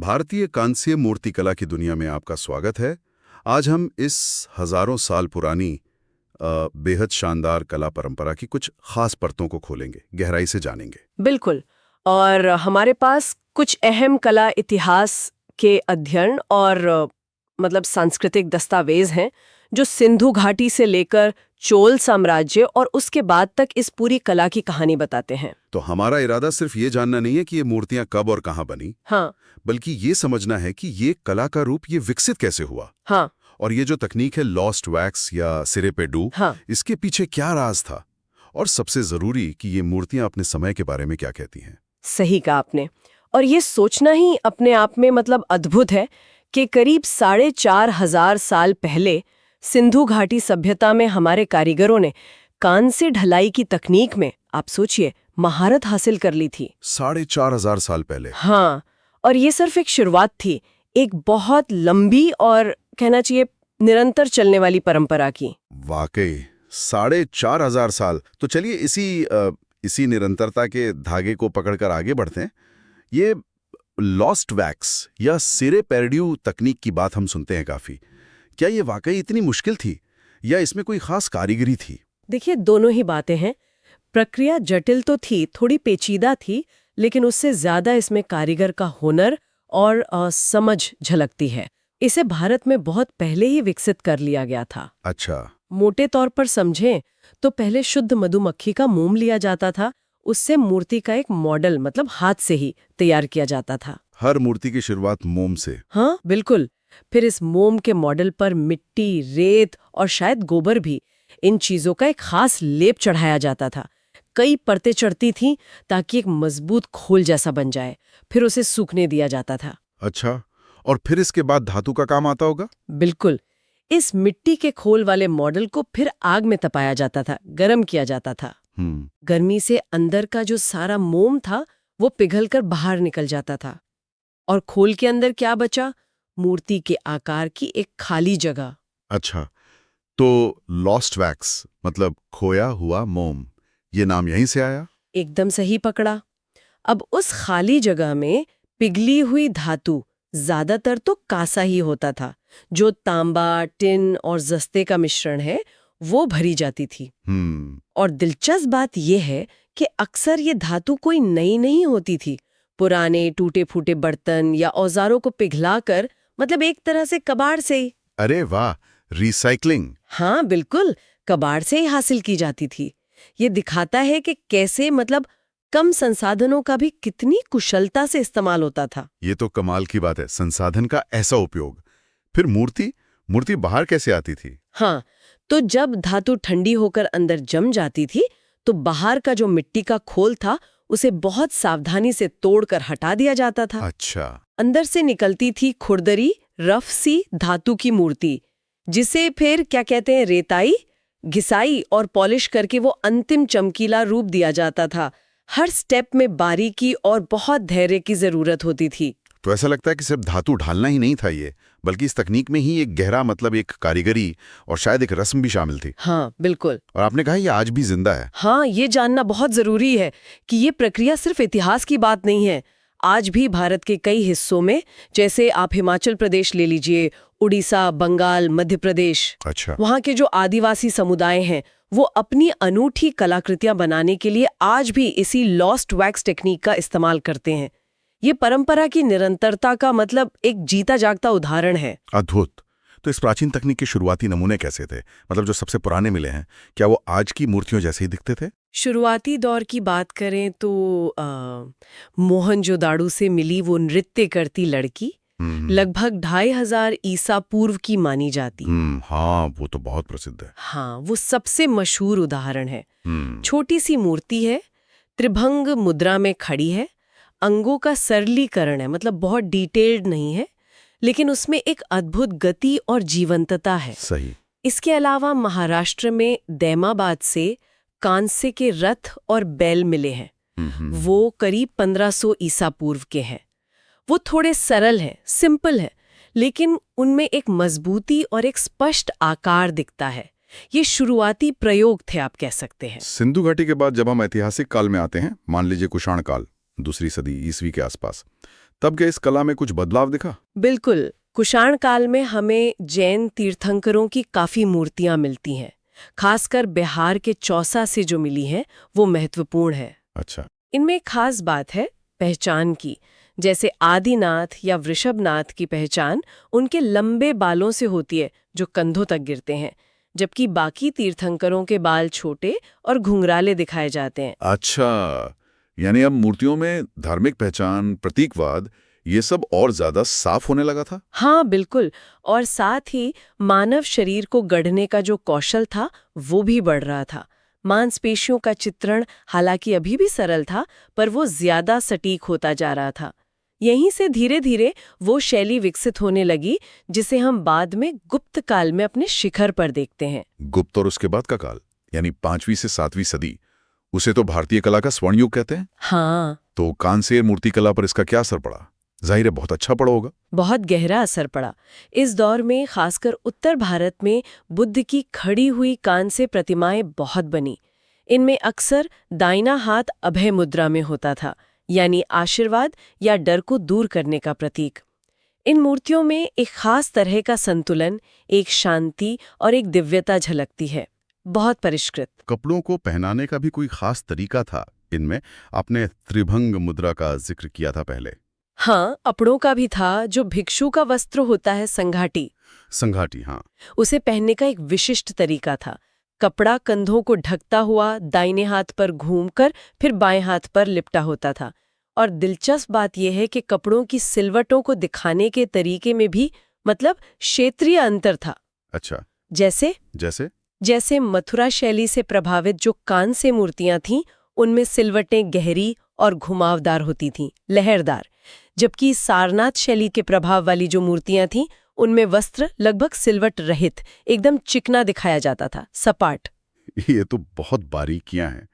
भारतीय कांस्य मूर्तिकला की दुनिया में आपका स्वागत है। आज हम इस हजारों साल पुरानी बेहद शानदार कला परंपरा की कुछ खास परतों को खोलेंगे, गहराई से जानेंगे। बिल्कुल। और हमारे पास कुछ अहम कला इतिहास के अध्ययन और मतलब सांस्कृतिक दस्तावेज हैं जो सिंधु घाटी से लेकर चोल साम्राज्य और उसके बाद तक इस पूरी कला की कहानी बताते हैं। तो हमारा इरादा सिर्फ ये जानना नहीं है कि ये मूर्तियां कब और कहां बनी, हाँ बल्कि ये समझना है कि ये कला का रूप ये विकसित कैसे हुआ। हाँ और ये जो तकनीक है लॉस्ट वैक्स या सिरे पे डू, हाँ इसके पीछे क्या राज था, और सबसे जरूरी कि ये मूर्तियां अपने समय के बारे में क्या कहती हैं। सही कहा आपने। और ये सोचना ही अपने आप में मतलब अद्भुत है कि करीब 4,500 साल पहले सिंधु घाटी सभ्यता में हमारे कारीगरों ने कांस्य ढलाई की तकनीक में, आप सोचिए, महारत हासिल कर ली थी। 4,500 साल पहले। हाँ, और ये सिर्फ एक शुरुआत थी, एक बहुत लंबी और कहना चाहिए निरंतर चलने वाली परंपरा की। वाकई 4,500 साल। तो चलिए इसी निरंतरता के धागे को पकड़कर आगे बढ़ते हैं। ये लॉस्ट वैक्स या सिरे पेरड्यू तकनीक की बात हम सुनते हैं काफी। क्या ये वाकई इतनी मुश्किल थी या इसमें कोई खास कारीगरी थी? देखिए, दोनों ही बातें हैं। प्रक्रिया जटिल तो थी, थोड़ी पेचीदा थी, लेकिन उससे ज्यादा इसमें कारीगर का हुनर और समझ झलकती है। इसे भारत में बहुत पहले ही विकसित कर लिया गया था। अच्छा। मोटे तौर पर समझें तो पहले शुद्ध मधुमक्खी का मोम लिया जाता था, उससे मूर्ति का एक मॉडल मतलब हाथ से ही तैयार किया जाता था। हर मूर्ति की शुरुआत मोम से? हाँ बिल्कुल। फिर इस मोम के मॉडल पर मिट्टी, रेत और शायद गोबर भी, इन चीजों का एक खास लेप चढ़ाया जाता था। कई परतें चढ़ती थीं ताकि एक मजबूत खोल जैसा बन जाए। फिर उसे सूखने दिया जाता था। अच्छा, और फिर इसके बाद धातु का काम आता होगा? बिल्कुल। इस मिट्टी के खोल वाले मॉडल को फिर आग में तपाया जाता था, गर्म किया जाता था। गर्मी से अंदर का जो सारा मोम था वो पिघलकर बाहर निकल जाता था, और खोल के अंदर क्या बचा? मूर्ति के आकार की एक खाली जगह। अच्छा, तो लॉस्ट वैक्स मतलब खोया हुआ मोम, ये नाम यहीं से आया? एकदम सही पकड़ा। अब उस खाली जगह में पिघली हुई धातु, ज्यादातर तो कांसा ही होता था, जो तांबा, टिन और जस्ते का मिश्रण है, वो भरी जाती थी। और दिलचस्प बात यह है कि अक्सर ये धातु कोई नई नहीं होती थी। पुराने टूटे फूटे बर्तन या औजारों को पिघलाकर, मतलब एक तरह से कबाड़ से ही। अरे वाह, रिसाइकलिंग। हाँ बिल्कुल, कबाड़ से ही हासिल की जाती थी। ये दिखाता है कि कैसे मतलब कम संसाधनों का भी कितनी कुशलता से इस्तेमाल होता था। ये तो कमाल की बात है, संसाधन का ऐसा उपयोग। फिर मूर्ति बाहर कैसे आती थी? हाँ, तो जब धातु ठंडी होकर अंदर जम जाती थी तो बाहर का जो मिट्टी का खोल था उसे बहुत सावधानी से तोड़कर हटा दिया जाता था। अच्छा। अंदर से निकलती थी खुरदरी, रफ सी धातु की मूर्ति, जिसे फिर क्या कहते हैं, रेताई, घिसाई और पॉलिश करके वो अंतिम चमकीला रूप दिया जाता था। हर स्टेप में बारीकी और बहुत धैर्य की जरूरत होती थी। तो ऐसा लगता है कि सिर्फ धातु ढालना ही नहीं था ये, बल्कि इस तकनीक में ही एक गहरा मतलब एक कारीगरी और शायद एक रस्म भी शामिल थी। हाँ बिल्कुल। और आपने कहा ये आज भी जिंदा है। हाँ, ये जानना बहुत जरूरी है कि ये प्रक्रिया सिर्फ इतिहास की बात नहीं है। आज भी भारत के कई हिस्सों में, जैसे आप हिमाचल प्रदेश ले लीजिए, उड़ीसा, बंगाल, मध्य प्रदेश, अच्छा, वहाँ के जो आदिवासी समुदाय हैं वो अपनी अनूठी कलाकृतियां बनाने के लिए आज भी इसी लॉस्ट वैक्स टेक्निक का इस्तेमाल करते हैं। ये परंपरा की निरंतरता का मतलब एक जीता जागता उदाहरण है। अद्भुत। तो इस प्राचीन तकनीक के शुरुआती नमूने कैसे थे? मतलब जो सबसे पुराने मिले हैं, क्या वो आज की मूर्तियों जैसे ही दिखते थे? शुरुआती दौर की बात करें तो मोहनजोदाड़ो से मिली वो नृत्य करती लड़की लगभग 2500 ईसा पूर्व की मानी जाती। हाँ, वो तो बहुत प्रसिद्ध है। हाँ, वो सबसे मशहूर उदाहरण है। छोटी सी मूर्ति है, त्रिभंग मुद्रा में खड़ी है, अंगों का सरलीकरण है, मतलब बहुत डिटेल्ड नहीं है, लेकिन उसमें एक अद्भुत गति और जीवंतता है। सही। इसके अलावा महाराष्ट्र में दैमाबाद से कांसे के रथ और बैल मिले हैं। वो करीब 1500 ईसा पूर्व के हैं। वो थोड़े सरल हैं, सिंपल हैं, लेकिन उनमें एक मजबूती और एक स्पष्ट आकार दिखता है। ये शुरुआती प्रयोग थे, आप कह सकते हैं। सिंधु घाटी के बाद जब हम ऐतिहासिक काल में आते हैं, मान लीजिए कुषाण काल, 2री सदी ईस्वी के आसपास, तब क्या इस कला में कुछ बदलाव दिखा? बिल्कुल। कुषाण काल में हमें जैन तीर्थंकरों की काफी मूर्तियां मिलती हैं। खासकर बिहार के चौसा से जो मिली हैं वो महत्वपूर्ण है। अच्छा। इनमें एक खास बात है पहचान की। जैसे आदिनाथ या वृषभनाथ की पहचान उनके लंबे बालों से होती है जो कंधों तक गिरते हैं, जबकि बाकी तीर्थंकरों के बाल छोटे और घुंघराले दिखाए जाते हैं। अच्छा, यानी अब मूर्तियों में धार्मिक पहचान, प्रतीकवाद, ये सब और ज्यादा साफ होने लगा था? हाँ बिल्कुल। और साथ ही मानव शरीर को गढ़ने का जो कौशल था वो भी बढ़ रहा था। मांसपेशियों का चित्रण हालांकि अभी भी सरल था, पर वो ज्यादा सटीक होता जा रहा था। यहीं से धीरे धीरे वो शैली विकसित होने लगी जिसे हम बाद में गुप्त काल में अपने शिखर पर देखते हैं। गुप्त और उसके बाद का काल, यानी 5वीं से 7वीं सदी, उसे तो भारतीय कला का स्वर्ण युग कहते हैं। हाँ, तो कांस्य मूर्ति कला पर इसका क्या असर पड़ा? जाहिर है बहुत अच्छा पड़ा होगा। बहुत गहरा असर पड़ा। इस दौर में खासकर उत्तर भारत में बुद्ध की खड़ी हुई कांस्य प्रतिमाएं बहुत बनी। इनमें अक्सर दाहिना हाथ अभय मुद्रा में होता था, यानी आशीर्वाद या डर को दूर करने का प्रतीक। इन मूर्तियों में एक खास तरह का संतुलन, एक शांति और एक दिव्यता झलकती है, बहुत परिष्कृत। कपड़ों को पहनाने का भी कोई खास तरीका था इनमें? आपने त्रिभंग मुद्रा का जिक्र किया था पहले। हाँ, अपड़ों का भी था। जो भिक्षु का वस्त्र होता है संघाटी, संघाटी, हाँ। उसे पहनने का एक विशिष्ट तरीका था। कपड़ा कंधों को ढकता हुआ दाहिने हाथ पर घूमकर फिर बाएं हाथ पर लिपटा होता था। और दिलचस्प बात यह है कि कपड़ों की सिलवटों को दिखाने के तरीके में भी क्षेत्रीय अंतर था। अच्छा। जैसे जैसे? जैसे मथुरा शैली से प्रभावित जो कांस्य मूर्तियां थीं, उनमें सिलवटें गहरी और घुमावदार होती थीं, लहरदार। जबकि सारनाथ शैली के प्रभाव वाली जो मूर्तियां थीं, उनमें वस्त्र लगभग सिलवट रहित, एकदम चिकना दिखाया जाता था, सपाट। ये तो बहुत बारीकियां हैं।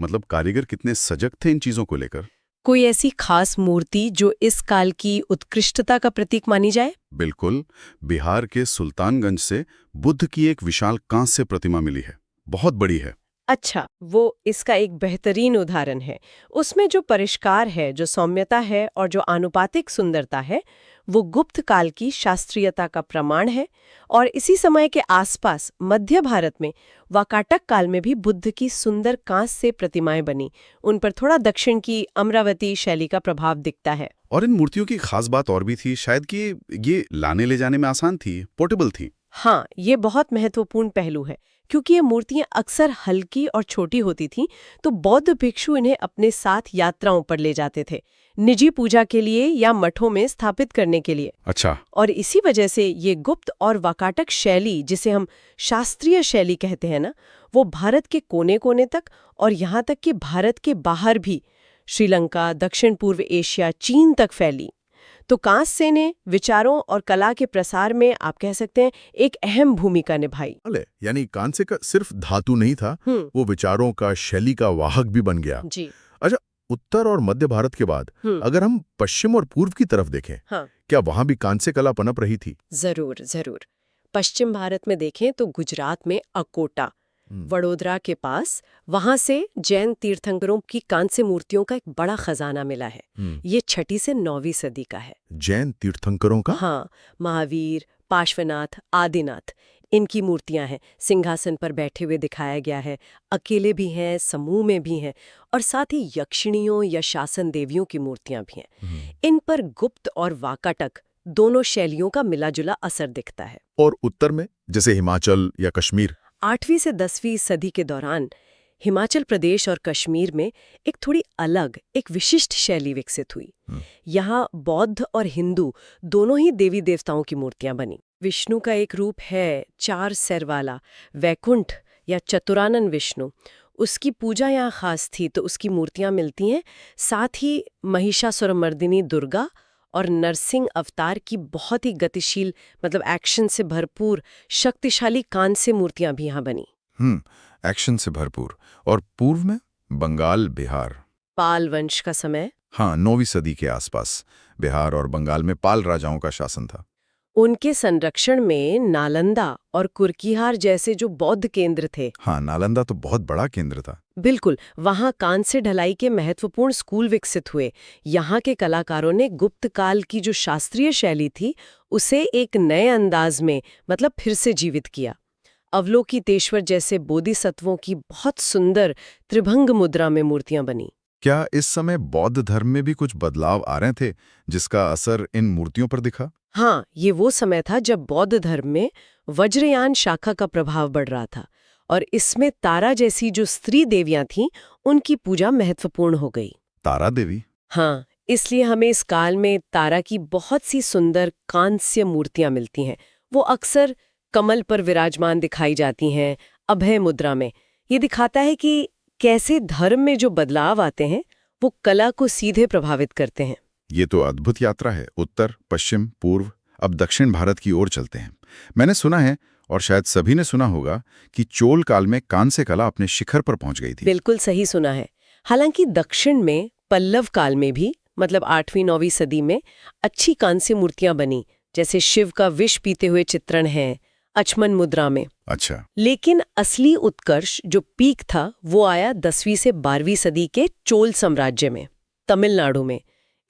मतलब कारीगर कितने सजग थे इन चीजों को लेकर। कोई ऐसी खास मूर्ति जो इस काल की उत्कृष्टता का प्रतीक मानी जाए? बिल्कुल। बिहार के सुल्तानगंज से बुद्ध की एक विशाल कांस्य प्रतिमा मिली है, बहुत बड़ी है। अच्छा, वो इसका एक बेहतरीन उदाहरण है। उसमें जो परिष्कार है, जो सौम्यता है और जो आनुपातिक सुंदरता है, वो गुप्त काल की शास्त्रीयता का प्रमाण है। और इसी समय के आसपास मध्य भारत में वाकाटक काल में भी बुद्ध की सुंदर कांस्य से प्रतिमाएं बनी। उन पर थोड़ा दक्षिण की अमरावती शैली का प्रभाव दिखता है। और इन मूर्तियों की खास बात और भी थी शायद कि ये लाने ले जाने में आसान थी, पोर्टेबल थी। हाँ, ये बहुत महत्वपूर्ण पहलू है, क्योंकि ये मूर्तियां अक्सर हल्की और छोटी होती थीं, तो बौद्ध भिक्षु इन्हें अपने साथ यात्राओं पर ले जाते थे, निजी पूजा के लिए या मठों में स्थापित करने के लिए। अच्छा। और इसी वजह से ये गुप्त और वाकाटक शैली, जिसे हम शास्त्रीय शैली कहते हैं ना, वो भारत के कोने कोने तक और यहाँ तक कि भारत के बाहर भी, श्रीलंका, दक्षिण पूर्व एशिया, चीन तक फैली। तो कांस्य ने विचारों और कला के प्रसार में, आप कह सकते हैं, एक अहम भूमिका निभाई। यानी कांस्य का सिर्फ धातु नहीं था, वो विचारों का, शैली का वाहक भी बन गया। जी। अच्छा, उत्तर और मध्य भारत के बाद अगर हम पश्चिम और पूर्व की तरफ देखें, हाँ, क्या वहां भी कांस्य कला पनप रही थी? जरूर जरूर। पश्चिम भारत में देखें तो गुजरात में अकोटा, वडोदरा के पास, वहां से जैन तीर्थंकरों की कांस्य मूर्तियों का एक बड़ा खजाना मिला है। ये 6वीं से 9वीं सदी का है। जैन तीर्थंकरों का? हाँ, महावीर, पार्श्वनाथ, आदिनाथ, इनकी मूर्तियां हैं। सिंहासन पर बैठे हुए दिखाया गया है, अकेले भी हैं, समूह में भी हैं, और साथ ही यक्षिणियों या शासन देवियों की मूर्तियां भी हैं। इन पर गुप्त और वाकाटक दोनों शैलियों का मिला-जुला असर दिखता है। और उत्तर में, जैसे हिमाचल या कश्मीर? 8वीं से 10वीं सदी के दौरान हिमाचल प्रदेश और कश्मीर में एक थोड़ी अलग, एक विशिष्ट शैली विकसित हुई। यहाँ बौद्ध और हिंदू दोनों ही देवी देवताओं की मूर्तियां बनी। विष्णु का एक रूप है 4 सिर वाला, वैकुंठ या चतुरानन विष्णु, उसकी पूजा यहाँ खास थी, तो उसकी मूर्तियां मिलती हैं। साथ ही महिषासुरमर्दिनी दुर्गा और नरसिंह अवतार की बहुत ही गतिशील, एक्शन से भरपूर, शक्तिशाली कांस्य मूर्तियां भी यहाँ बनी। एक्शन से भरपूर। और पूर्व में बंगाल, बिहार? पाल वंश का समय। हाँ, 9वीं सदी के आसपास बिहार और बंगाल में पाल राजाओं का शासन था। उनके संरक्षण में नालंदा और कुर्कीहार जैसे जो बौद्ध केंद्र थे, हाँ, नालंदा तो बहुत बड़ा केंद्र था। बिल्कुल, वहाँ कांस्य ढलाई के महत्वपूर्ण स्कूल विकसित हुए। यहाँ के कलाकारों ने गुप्त काल की जो शास्त्रीय शैली थी उसे एक नए अंदाज में मतलब फिर से जीवित किया। अवलोकितेश्वर जैसे बोधिसत्वों की बहुत सुंदर त्रिभंग मुद्रा में मूर्तियां बनी। क्या इस समय बौद्ध धर्म में भी कुछ बदलाव आ रहे थे जिसका असर इन मूर्तियों पर दिखा? हाँ, ये वो समय था जब बौद्ध धर्म में वज्रयान शाखा का प्रभाव बढ़ रहा था और इसमें तारा जैसी जो स्त्री देवियां थीं उनकी पूजा महत्वपूर्ण हो गई। तारा देवी? हाँ, इसलिए हमें इस काल में तारा की बहुत सी सुंदर कांस्य मूर्तियां मिलती हैं। वो अक्सर कमल पर विराजमान दिखाई जाती हैं, अभय मुद्रा में। ये दिखाता है कि कैसे धर्म में जो बदलाव आते हैं वो कला को सीधे प्रभावित करते हैं। ये तो अद्भुत यात्रा है। उत्तर, पश्चिम, पूर्व, अब दक्षिण भारत की ओर चलते हैं। मैंने सुना है, और शायद सभी ने सुना होगा, कि चोल काल में कांस्य कला अपने शिखर पर पहुंच गई थी। बिल्कुल सही सुना है। हालांकि दक्षिण में पल्लव काल में भी मतलब 8वीं-9वीं सदी में अच्छी कांस्य मूर्तियां बनी, जैसे शिव का विष पीते हुए चित्रण है अचमन मुद्रा में। अच्छा। लेकिन असली उत्कर्ष जो पीक था वो आया 10वीं से 12वीं सदी के चोल साम्राज्य में, तमिलनाडु में।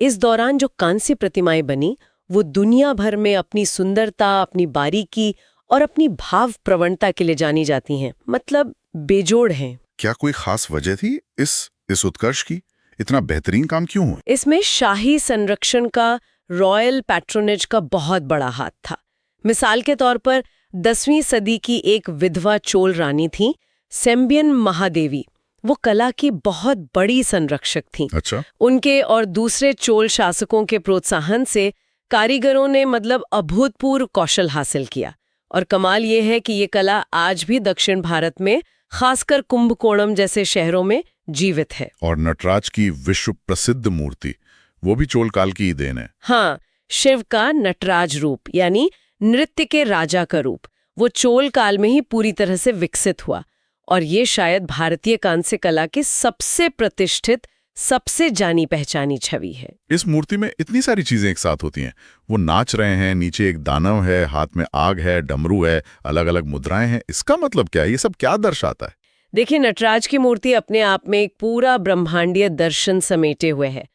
इस दौरान जो कांस्य प्रतिमाएं बनी वो दुनिया भर में अपनी सुंदरता, अपनी बारीकी और अपनी भाव प्रवणता के लिए जानी जाती हैं, मतलब बेजोड़ हैं। क्या कोई खास वजह थी इस उत्कर्ष की? इतना बेहतरीन काम क्यों हुआ? इसमें शाही संरक्षण का, रॉयल पैट्रोनेज का बहुत बड़ा हाथ था। मिसाल के तौर पर 10वीं सदी की एक विधवा चोल रानी थी, सेम्बियन महादेवी। वो कला की बहुत बड़ी संरक्षक थीं। अच्छा। उनके और दूसरे चोल शासकों के प्रोत्साहन से कारीगरों ने मतलब अभूतपूर्व कौशल हासिल किया। और कमाल ये है कि ये कला आज भी दक्षिण भारत में, खासकर कुंभकोणम जैसे शहरों में जीवित है। और नटराज की विश्व प्रसिद्ध मूर्ति, वो भी चोल काल की ही देन है। हाँ, शिव का नटराज रूप यानी नृत्य के राजा का रूप, वो चोल काल में ही पूरी तरह से विकसित हुआ। और ये शायद भारतीय कांस्य कला की सबसे प्रतिष्ठित, सबसे जानी पहचानी छवि है। इस मूर्ति में इतनी सारी चीजें एक साथ होती हैं। वो नाच रहे हैं, नीचे एक दानव है, हाथ में आग है, डमरू है, अलग अलग मुद्राएं हैं। इसका मतलब क्या है? ये सब क्या दर्शाता है? देखिए, नटराज की मूर्ति अपने आप में एक पूरा ब्रह्मांडीय दर्शन समेटे हुए है।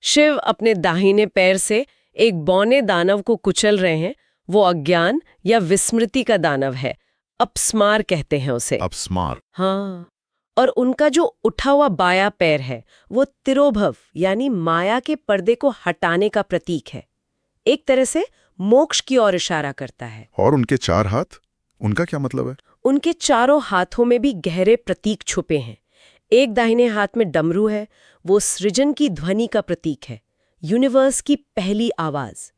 शिव अपने दाहिने पैर से एक बौने दानव को कुचल रहे हैं। वो अज्ञान या विस्मृति का दानव है, अपस्मार कहते हैं उसे। अपस्मार? हाँ। और उनका जो उठा हुआ बायां पैर है वो तिरोभव यानी माया के पर्दे को हटाने का प्रतीक है, एक तरह से मोक्ष की ओर इशारा करता है। और उनके 4 हाथ, उनका क्या मतलब है? उनके चारों हाथों में भी गहरे प्रतीक छुपे हैं। एक दाहिने हाथ में डमरू है, वो सृजन की ध्वनि का प्रतीक है, यूनिवर्स की पहली आवाज।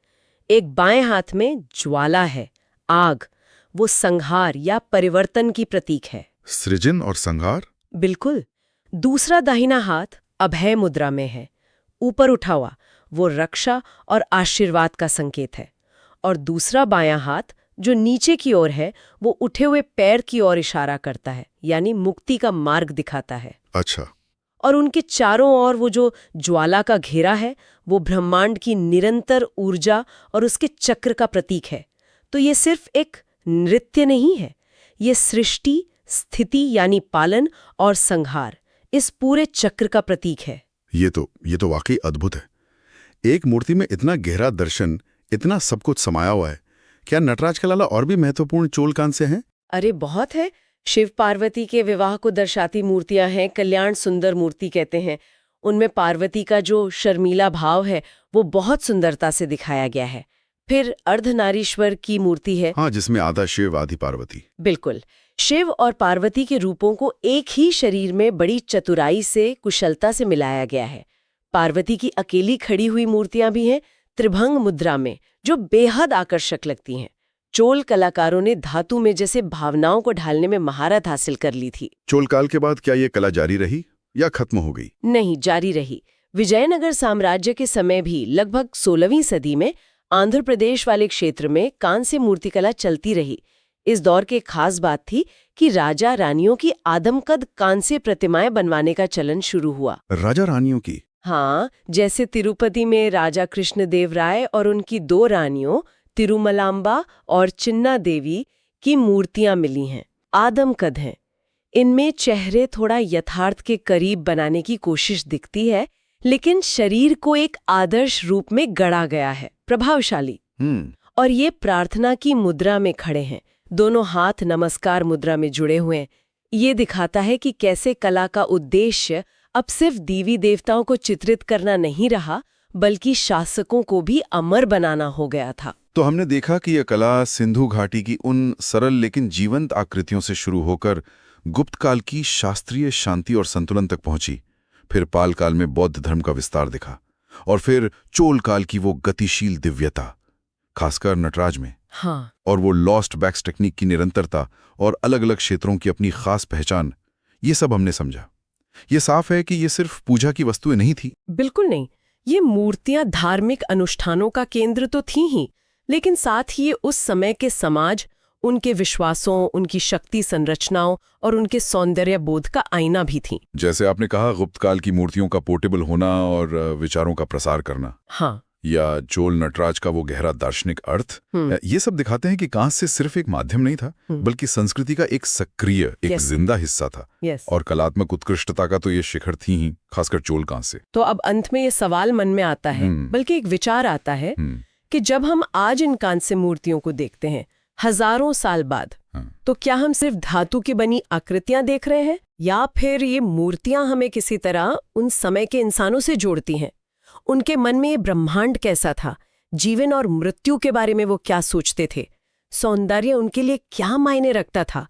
एक बाएं हाथ में ज्वाला है, आग, वो संहार या परिवर्तन की प्रतीक है। सृजन और संहार? बिल्कुल। दूसरा दाहिना हाथ अभय मुद्रा में है, ऊपर उठा हुआ, वो रक्षा और आशीर्वाद का संकेत है। और दूसरा बायां हाथ जो नीचे की ओर है वो उठे हुए पैर की ओर इशारा करता है, यानी मुक्ति का मार्ग दिखाता है। अच्छा। और उनके चारों ओर वो जो ज्वाला का घेरा है वो ब्रह्मांड की निरंतर ऊर्जा और उसके चक्र का प्रतीक है। तो ये सिर्फ एक नृत्य नहीं है, ये सृष्टि, स्थिति यानी पालन और संहार, इस पूरे चक्र का प्रतीक है। ये तो वाकई अद्भुत है। एक मूर्ति में इतना गहरा दर्शन, इतना सब कुछ समाया हुआ है। क्या नटराज के अलावा और भी महत्वपूर्ण चोल कांस्य हैं? अरे बहुत है। शिव पार्वती के विवाह को दर्शाती मूर्तियां हैं, कल्याण सुंदर मूर्ति कहते हैं। उनमें पार्वती का जो शर्मीला भाव है वो बहुत सुंदरता से दिखाया गया है। फिर अर्धनारीश्वर की मूर्ति है, हाँ, जिसमें आधा शिव आधी पार्वती। बिल्कुल। शिव और पार्वती के रूपों को एक ही शरीर में बड़ी चतुराई से, कुशलता से मिलाया गया है। पार्वती की अकेली खड़ी हुई मूर्तियां भी हैं त्रिभंग मुद्रा में, जो बेहद आकर्षक लगती हैं। चोल कलाकारों ने धातु में जैसे भावनाओं को ढालने में महारत हासिल कर ली थी। चोल काल के बाद क्या ये कला जारी रही या खत्म हो गई? नहीं, जारी रही। विजयनगर साम्राज्य के समय भी लगभग 16वीं सदी में आंध्र प्रदेश वाले क्षेत्र में कांस्य मूर्तिकला चलती रही। इस दौर की खास बात थी कि राजा रानियों की आदमकद कांस्य प्रतिमाएं बनवाने का चलन शुरू हुआ। राजा रानियों की? हाँ, जैसे तिरुपति में राजा कृष्णदेव राय और उनकी 2 रानियों तिरुमलांबा और चिन्ना देवी की मूर्तियां मिली हैं। आदमकद हैं। इनमें चेहरे थोड़ा यथार्थ के करीब बनाने की कोशिश दिखती है, लेकिन शरीर को एक आदर्श रूप में गढ़ा गया है, प्रभावशाली। और ये प्रार्थना की मुद्रा में खड़े हैं, दोनों हाथ नमस्कार मुद्रा में जुड़े हुए हैं। ये दिखाता है कि कैसे कला का उद्देश्य अब सिर्फ देवी देवताओं को चित्रित करना नहीं रहा, बल्कि शासकों को भी अमर बनाना हो गया था। तो हमने देखा कि यह कला सिंधु घाटी की उन सरल लेकिन जीवंत आकृतियों से शुरू होकर गुप्त काल की शास्त्रीय शांति और संतुलन तक पहुंची, फिर पाल काल में बौद्ध धर्म का विस्तार दिखा, और फिर चोल काल की वो गतिशील दिव्यता, खासकर नटराज में। हाँ। और वो लॉस्ट वैक्स टेक्निक की निरंतरता और अलग अलग क्षेत्रों की अपनी खास पहचान, ये सब हमने समझा। ये साफ है कि ये सिर्फ पूजा की वस्तुएं नहीं थी। बिल्कुल नहीं। ये मूर्तियां धार्मिक अनुष्ठानों का केंद्र तो थी ही, लेकिन साथ ही ये उस समय के समाज, उनके विश्वासों, उनकी शक्ति संरचनाओं और उनके सौंदर्य बोध का आईना भी थी। जैसे आपने कहा, गुप्त काल की मूर्तियों का पोर्टेबल होना और विचारों का प्रसार करना। हाँ। या चोल नटराज का वो गहरा दार्शनिक अर्थ, ये सब दिखाते हैं कि कांस्य से सिर्फ एक माध्यम नहीं था, बल्कि संस्कृति का एक सक्रिय, एक जिंदा हिस्सा था। और कलात्मक उत्कृष्टता का तो ये शिखर थी ही, खासकर चोल कांस्य। तो अब अंत में ये सवाल मन में आता है, बल्कि एक विचार आता है कि जब हम आज इन कांस्य मूर्तियों को देखते हैं हजारों साल बाद, तो क्या हम सिर्फ धातु की बनी आकृतियां देख रहे हैं, या फिर ये मूर्तियां हमें किसी तरह उन समय के इंसानों से जोड़ती हैं? उनके मन में ये ब्रह्मांड कैसा था, जीवन और मृत्यु के बारे में वो क्या सोचते थे, सौंदर्य उनके लिए क्या मायने रखता था?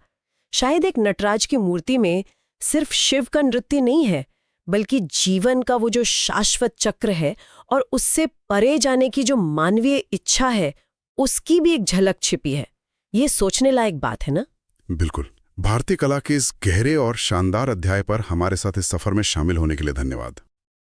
शायद एक नटराज की मूर्ति में सिर्फ शिव का नृत्य नहीं है, बल्कि जीवन का वो जो शाश्वत चक्र है और उससे परे जाने की जो मानवीय इच्छा है, उसकी भी एक झलक छिपी है। ये सोचने लायक बात है ना? बिल्कुल। भारतीय कला के इस गहरे और शानदार अध्याय पर हमारे साथ इस सफर में शामिल होने के लिए धन्यवाद।